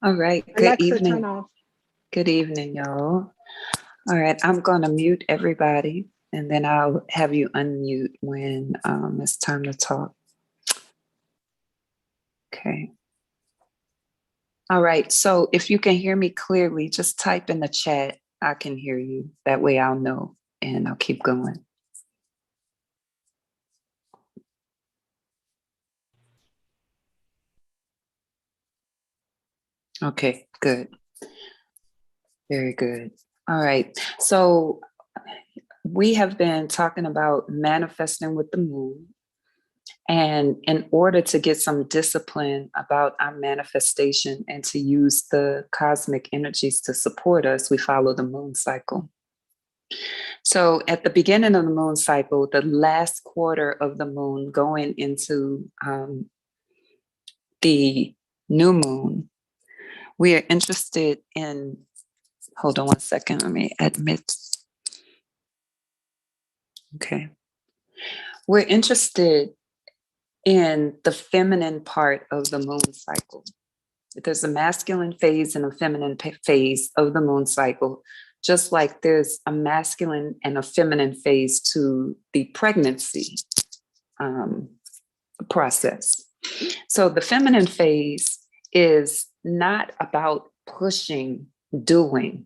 All right. Good Alexa, turn evening. off. Good evening, y'all. All right. I'm going to mute everybody and then I'll have you unmute when it's time to talk. Okay. All right. So if you can hear me clearly, just type in the chat. I can hear you. That way I'll know and I'll keep going. Okay, good. Very good. All right. So we have been talking about manifesting with the moon. And in order to get some discipline about our manifestation and to use the cosmic energies to support us, we follow the moon cycle. So at the beginning of the moon cycle, the last quarter of the moon going into the new moon, we are interested in, hold on one second, let me admit. Okay. We're interested in the feminine part of the moon cycle. There's a masculine phase and a feminine phase of the moon cycle, just like there's a masculine and a feminine phase to the pregnancy process. So the feminine phase is not about pushing, doing,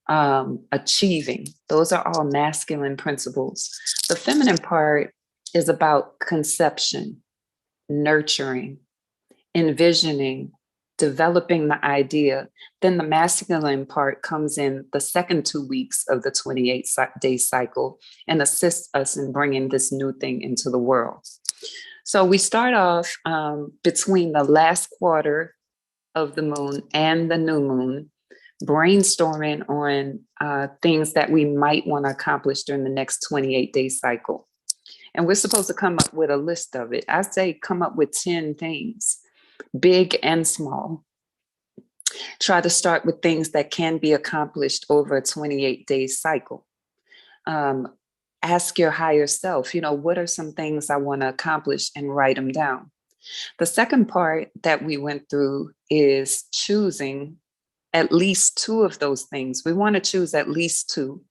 achieving. Those are all masculine principles. The feminine part is about conception, nurturing, envisioning, developing the idea. Then the masculine part comes in the second 2 weeks of the 28-day cycle and assists us in bringing this new thing into the world. So we start off between the last quarter of the moon and the new moon, brainstorming on things that we might want to accomplish during the next 28-day cycle. And we're supposed to come up with a list of it. I say come up with 10 things, big and small. Try to start with things that can be accomplished over a 28-day cycle. Ask your higher self, what are some things I want to accomplish, and write them down. The second part that we went through is choosing at least 2 of those things. We want to choose at least 2,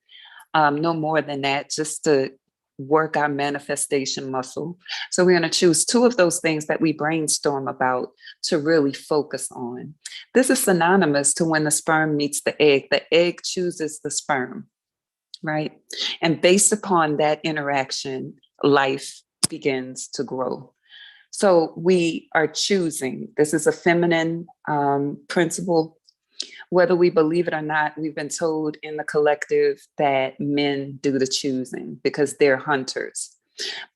no more than that, just to work our manifestation muscle. So we're going to choose 2 of those things that we brainstorm about to really focus on. This is synonymous to when the sperm meets the egg chooses the sperm, right? And based upon that interaction, life begins to grow. So we are choosing. This is a feminine principle. Whether we believe it or not, we've been told in the collective that men do the choosing because they're hunters.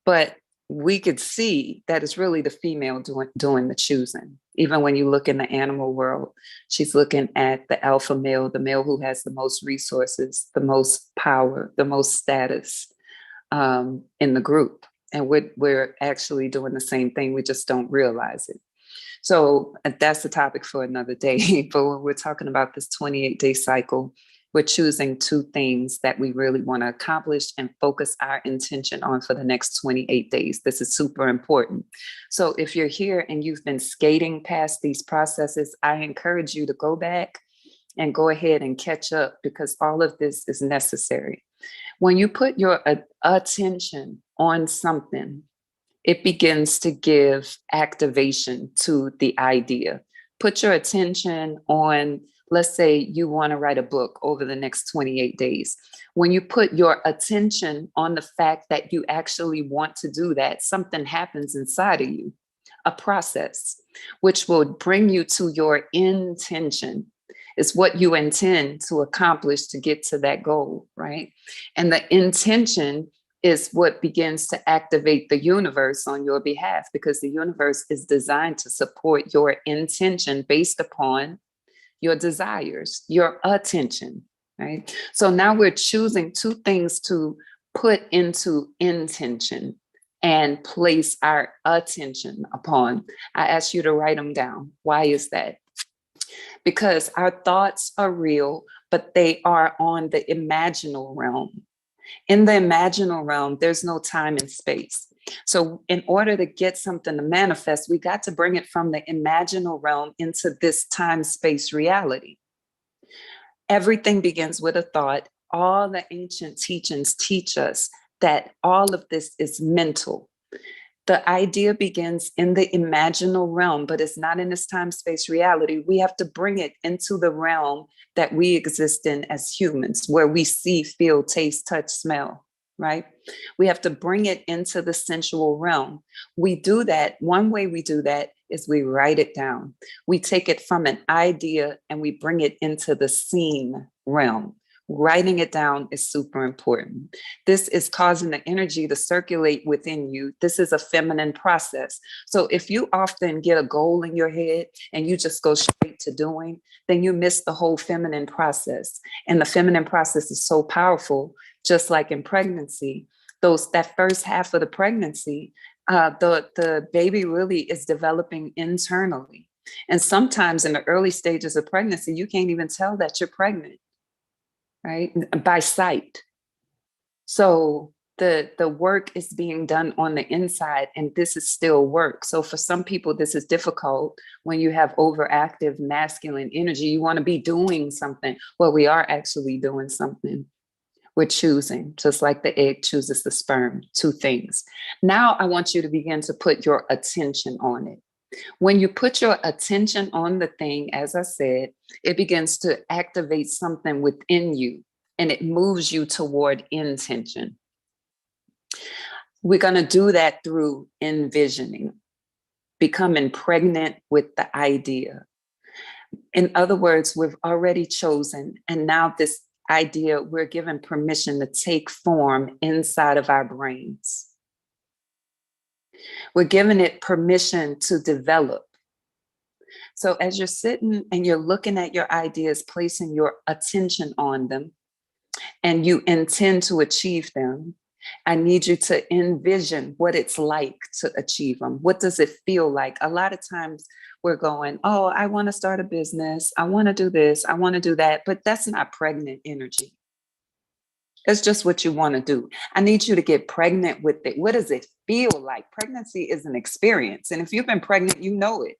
But we could see that it's really the female doing the choosing. Even when you look in the animal world, she's looking at the alpha male, the male who has the most resources, the most power, the most status in the group. And we're actually doing the same thing. We just don't realize it. So that's the topic for another day. But when we're talking about this 28-day cycle, we're choosing 2 things that we really want to accomplish and focus our intention on for the next 28 days. This is super important. So if you're here and you've been skating past these processes, I encourage you to go back and go ahead and catch up, because all of this is necessary. When you put your attention on something, it begins to give activation to the idea. Put your attention on, let's say you want to write a book over the next 28 days. When you put your attention on the fact that you actually want to do that, something happens inside of you, a process, which will bring you to your intention. It's what you intend to accomplish to get to that goal, right? And the intention is what begins to activate the universe on your behalf, because the universe is designed to support your intention based upon your desires, your attention, right? So now we're choosing 2 things to put into intention and place our attention upon. I ask you to write them down. Why is that? Because our thoughts are real, but they are on the imaginal realm. In the imaginal realm, there's no time and space. So in order to get something to manifest, we got to bring it from the imaginal realm into this time-space reality. Everything begins with a thought. All the ancient teachings teach us that all of this is mental. The idea begins in the imaginal realm, but it's not in this time-space reality. We have to bring it into the realm that we exist in as humans, where we see, feel, taste, touch, smell, right? We have to bring it into the sensual realm. We do that. One way we do that is we write it down. We take it from an idea and we bring it into the seen realm. Writing it down is super important. This is causing the energy to circulate within you. This is a feminine process. So if you often get a goal in your head and you just go straight to doing, then you miss the whole feminine process. And the feminine process is so powerful, just like in pregnancy. That first half of the pregnancy, the baby really is developing internally. And sometimes in the early stages of pregnancy, you can't even tell that you're pregnant, right? By sight. So the work is being done on the inside, and this is still work. So for some people, this is difficult when you have overactive masculine energy. You want to be doing something. Well, we are actually doing something. We're choosing, just like the egg chooses the sperm, two things. Now I want you to begin to put your attention on it. When you put your attention on the thing, as I said, it begins to activate something within you and it moves you toward intention. We're going to do that through envisioning, becoming pregnant with the idea. In other words, we've already chosen, and now this idea, we're given permission to take form inside of our brains. We're giving it permission to develop. So as you're sitting and you're looking at your ideas, placing your attention on them, and you intend to achieve them, I need you to envision what it's like to achieve them. What does it feel like? A lot of times we're going, oh, I want to start a business. I want to do this. I want to do that. But that's not pregnant energy. It's just what you want to do. I need you to get pregnant with it. What does it feel like? Pregnancy is an experience. And if you've been pregnant, you know it.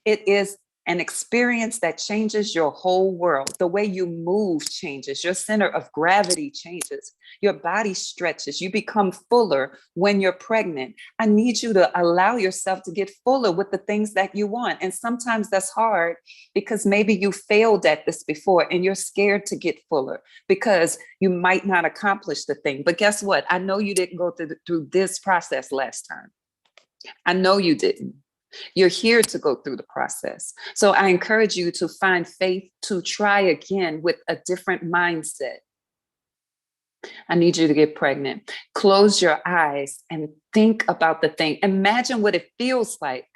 It is an experience that changes your whole world. The way you move changes. Your center of gravity changes. Your body stretches. You become fuller when you're pregnant. I need you to allow yourself to get fuller with the things that you want. And sometimes that's hard because maybe you failed at this before and you're scared to get fuller because you might not accomplish the thing. But guess what? I know you didn't go through this process last time. I know you didn't. You're here to go through the process. So I encourage you to find faith to try again with a different mindset. I need you to get pregnant. Close your eyes and think about the thing. Imagine what it feels like.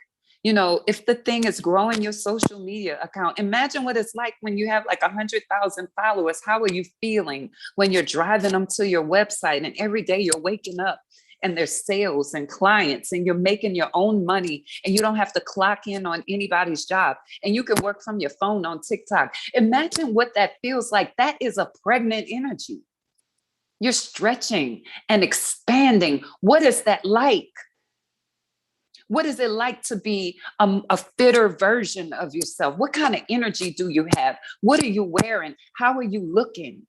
You know, if the thing is growing your social media account, imagine what it's like when you have like 100,000 followers. How are you feeling when you're driving them to your website and every day you're waking up and there's sales and clients and you're making your own money and you don't have to clock in on anybody's job and you can work from your phone on TikTok. Imagine what that feels like. That is a pregnant energy. You're stretching and expanding. What is that like? What is it like to be a fitter version of yourself? What kind of energy do you have? What are you wearing? How are you looking?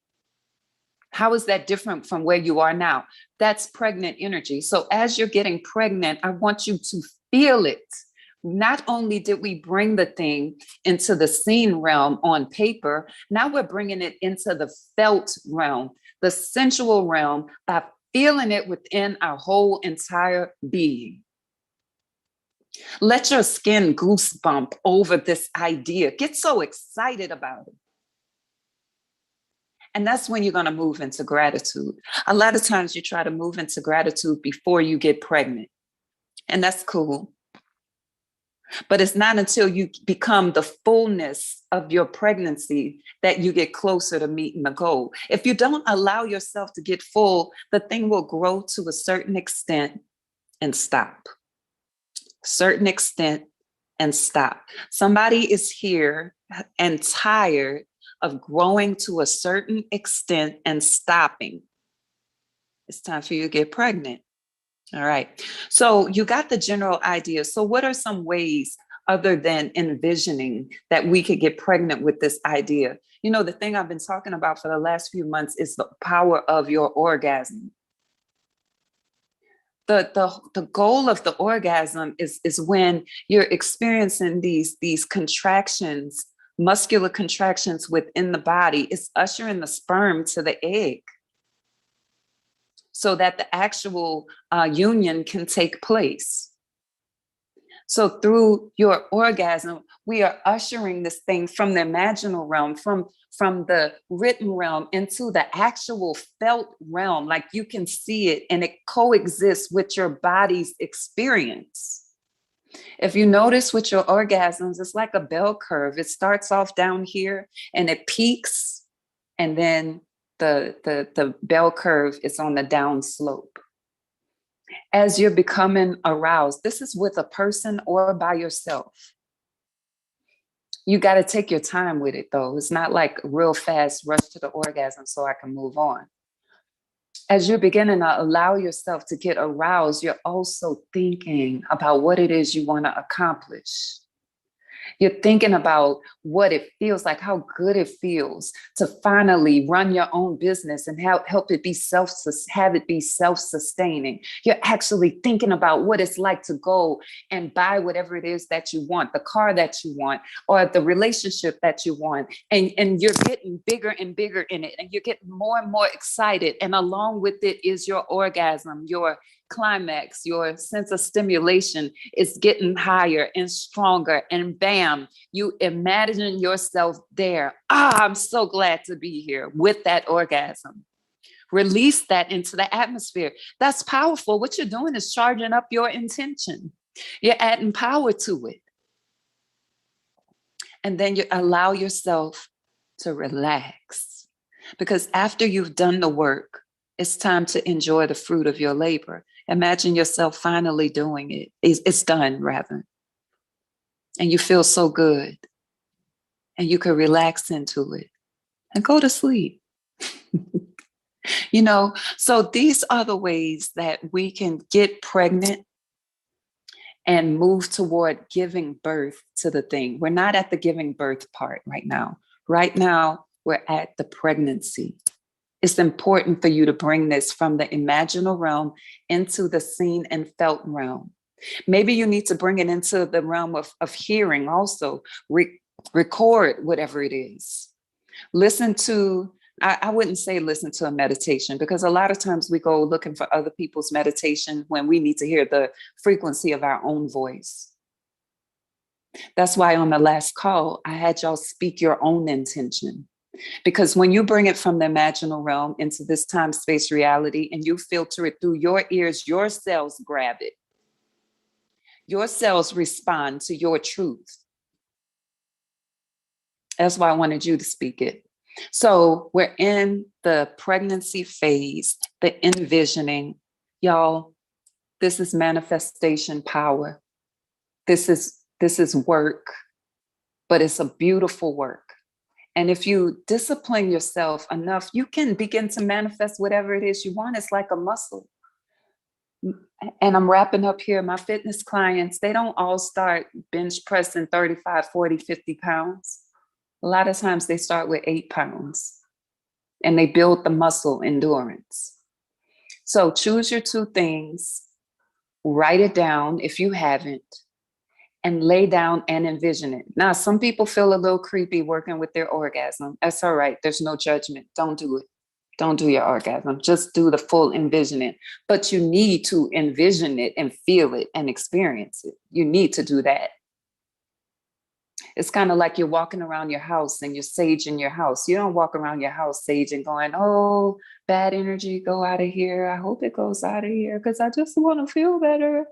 How is that different from where you are now? That's pregnant energy. So as you're getting pregnant, I want you to feel it. Not only did we bring the thing into the seen realm on paper, now we're bringing it into the felt realm, the sensual realm, by feeling it within our whole entire being. Let your skin goosebump over this idea. Get so excited about it. And that's when you're going to move into gratitude. A lot of times you try to move into gratitude before you get pregnant. And that's cool. But it's not until you become the fullness of your pregnancy that you get closer to meeting the goal. If you don't allow yourself to get full, the thing will grow to a certain extent and stop. Certain extent and stop. Somebody is here and tired of growing to a certain extent and stopping. It's time for you to get pregnant. All right. So you got the general idea. So what are some ways other than envisioning that we could get pregnant with this idea? You know, the thing I've been talking about for the last few months is the power of your orgasm. The goal of the orgasm is when you're experiencing these contractions, muscular contractions within the body. It's ushering the sperm to the egg so that the actual union can take place. So through your orgasm, we are ushering this thing from the imaginal realm, from the written realm into the actual felt realm. Like you can see it and it coexists with your body's experience. If you notice with your orgasms, it's like a bell curve. It starts off down here and it peaks, and then the bell curve is on the down slope. As you're becoming aroused, this is with a person or by yourself. You got to take your time with it, though. It's not like real fast rush to the orgasm so I can move on. As you're beginning to allow yourself to get aroused, you're also thinking about what it is you want to accomplish. You're thinking about what it feels like, how good it feels to finally run your own business and help it be have it be self-sustaining. You're actually thinking about what it's like to go and buy whatever it is that you want, the car that you want, or the relationship that you want. And you're getting bigger and bigger in it, and you're getting more and more excited. And along with it is your orgasm, your climax, your sense of stimulation is getting higher and stronger, and bam, you imagine yourself there. I'm so glad to be here with that orgasm. Release that into the atmosphere. That's powerful. What you're doing is charging up your intention. You're adding power to it. And then you allow yourself to relax, because after you've done the work, it's time to enjoy the fruit of your labor. Imagine yourself finally doing it. It's done, rather. And you feel so good. And you can relax into it and go to sleep. So these are the ways that we can get pregnant and move toward giving birth to the thing. We're not at the giving birth part right now. Right now, we're at the pregnancy. It's important for you to bring this from the imaginal realm into the seen and felt realm. Maybe you need to bring it into the realm of hearing also. Record whatever it is. Listen to, I wouldn't say listen to a meditation, because a lot of times we go looking for other people's meditation when we need to hear the frequency of our own voice. That's why on the last call, I had y'all speak your own intention. Because when you bring it from the imaginal realm into this time, space, reality, and you filter it through your ears, your cells grab it. Your cells respond to your truth. That's why I wanted you to speak it. So we're in the pregnancy phase, the envisioning. Y'all, this is manifestation power. This is work, but it's a beautiful work. And if you discipline yourself enough, you can begin to manifest whatever it is you want. It's like a muscle. And I'm wrapping up here. My fitness clients, they don't all start bench pressing 35, 40, 50 pounds. A lot of times they start with 8 pounds and they build the muscle endurance. So choose your 2 things, write it down if you haven't, and lay down and envision it. Now, some people feel a little creepy working with their orgasm. That's all right. There's no judgment. Don't do it. Don't do your orgasm. Just do the full envisioning. But you need to envision it and feel it and experience it. You need to do that. It's kind of like you're walking around your house and you're saging your house. You don't walk around your house saging going, oh, bad energy, go out of here. I hope it goes out of here because I just want to feel better.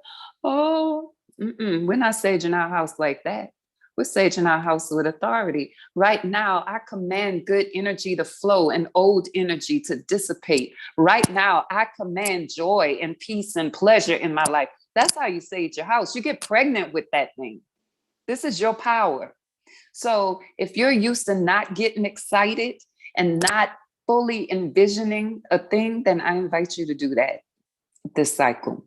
Oh, we're not saging our house like that. We're saging our house with authority. Right now, I command good energy to flow and old energy to dissipate. Right now, I command joy and peace and pleasure in my life. That's how you sage your house. You get pregnant with that thing. This is your power. So if you're used to not getting excited and not fully envisioning a thing, then I invite you to do that this cycle.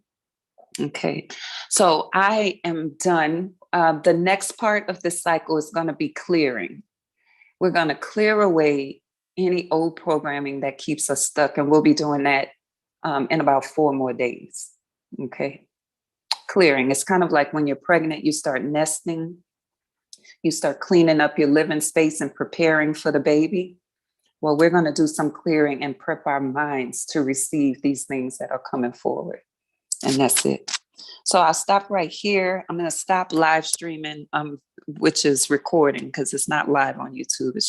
Okay, so I am done. The next part of this cycle is going to be clearing. We're going to clear away any old programming that keeps us stuck, and we'll be doing that in about 4 more days. Okay, clearing. It's kind of like when you're pregnant, you start nesting, you start cleaning up your living space and preparing for the baby. Well, we're going to do some clearing and prep our minds to receive these things that are coming forward. And that's it. So I'll stop right here. I'm going to stop live streaming, which is recording because it's not live on YouTube. It's